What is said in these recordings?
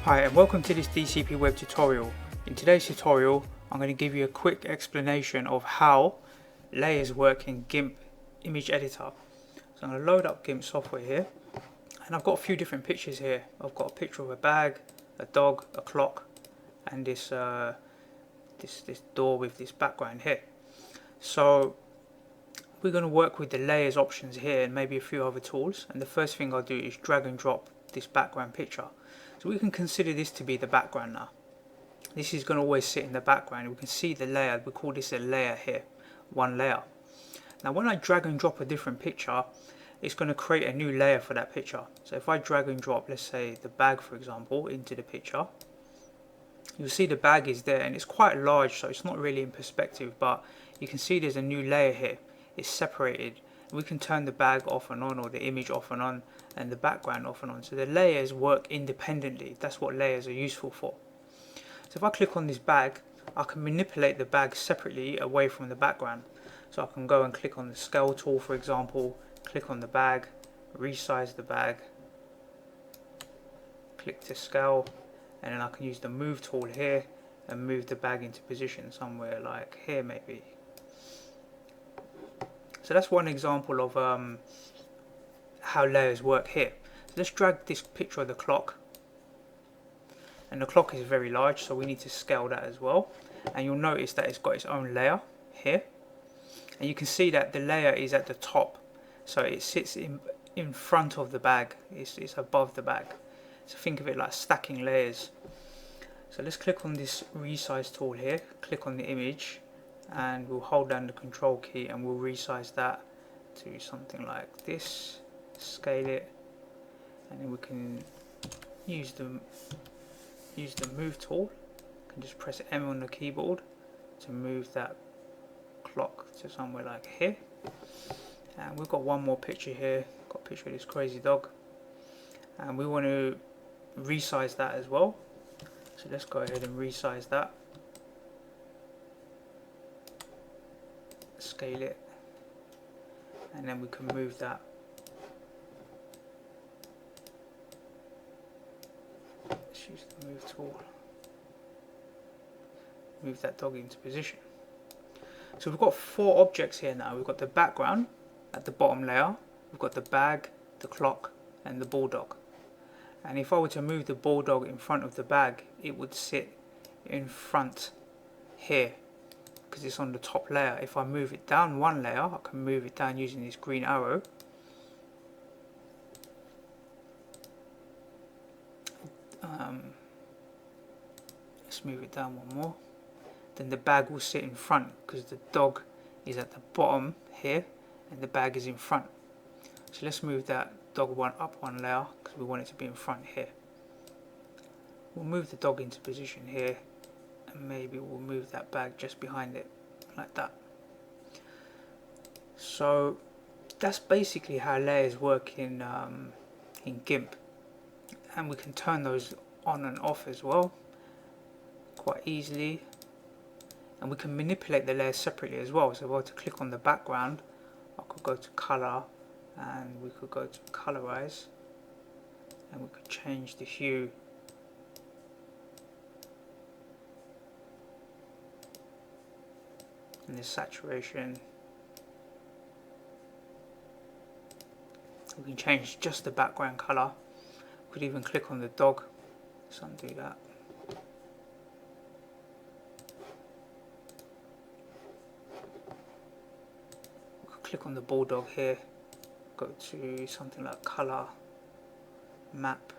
Hi and welcome to this DCP web tutorial. In today's tutorial I'm going to give you a quick explanation of how layers work in GIMP image editor. So I'm going to load up GIMP software here, and I've got a few different pictures here. I've got a picture of a bag, a dog, a clock, and this door with this background here. So we're going to work with the layers options here and maybe a few other tools, and the first thing I'll do is drag and drop this background picture. So we can consider this to be the background now. This is going to always sit in the background. We can see the layer, we call this a layer here, one layer. Now when I drag and drop a different picture, it's going to create a new layer for that picture. So if I drag and drop, let's say the bag for example, into the picture, you'll see the bag is there and it's quite large, so it's not really in perspective, but you can see there's a new layer here. It's separated. We can turn the bag off and on, or the image off and on, and the background off and on. So the layers work independently. That's what layers are useful for. So if I click on this bag, I can manipulate the bag separately away from the background. So I can go and click on the scale tool for example, click on the bag, resize the bag, click to scale, and then I can use the move tool here and move the bag into position somewhere like here maybe. So that's one example of how layers work here. So let's drag this picture of the clock, and the clock is very large, so we need to scale that as well. And you'll notice that it's got its own layer here, and you can see that the layer is at the top, so it sits in front of the bag. It's above the bag. So think of it like stacking layers. So let's click on this resize tool here, click on the image, and we'll hold down the control key and we'll resize that to something like this, scale it, and then we can use the move tool. You can just press M on the keyboard to move that clock to somewhere like here. And we've got one more picture here, got a picture of this crazy dog, and we want to resize that as well. So let's go ahead and resize that, scale it, and then we can move that. Let's use the move tool, move that dog into position. So we've got four objects here now. We've got the background at the bottom layer, we've got the bag, the clock, and the bulldog. And if I were to move the bulldog in front of the bag, it would sit in front here because it's on the top layer. If I move it down one layer, I can move it down using this green arrow. Let's move it down one more. Then the bag will sit in front because the dog is at the bottom here and the bag is in front. So let's move that dog up one layer because we want it to be in front here. We'll move the dog into position here, and maybe we'll move that bag just behind it like that. So that's basically how layers work in GIMP, and we can turn those on and off as well quite easily, and we can manipulate the layers separately as well. So if I were to click on the background, I could go to color and we could go to colorize, and we could change the hue and the saturation. We can change just the background color. We could even click on the dog. Let's undo that. We could click on the bulldog here, go to something like color, map.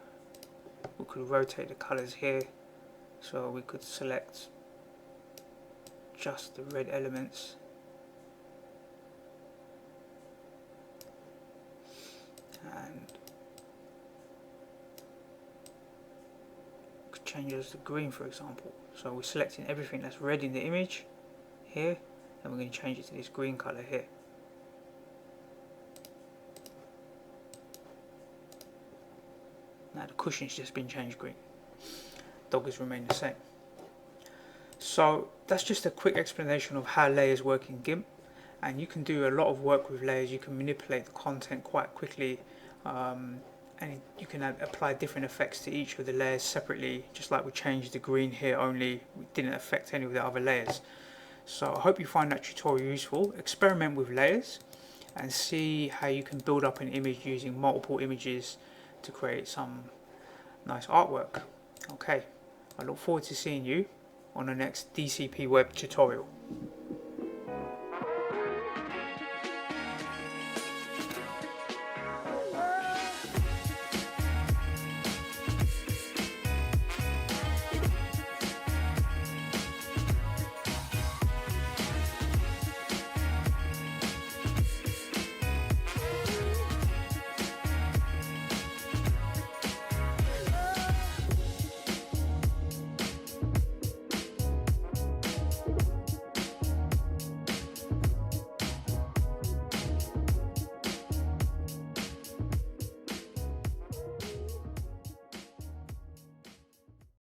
We could rotate the colors here, so we could select just the red elements, and we could change those to green for example. So we're selecting everything that's red in the image here, and we're going to change it to this green color here. Now the cushion's just been changed green. Dog has remained the same. So that's just a quick explanation of how layers work in GIMP, and you can do a lot of work with layers. You can manipulate the content quite quickly, and and you can apply different effects to each of the layers separately, just like we changed the green here, only it didn't affect any of the other layers. So I hope you find that tutorial useful. Experiment with layers and see how you can build up an image using multiple images to create some nice artwork. Okay, I look forward to seeing you on the next DCP Web tutorial.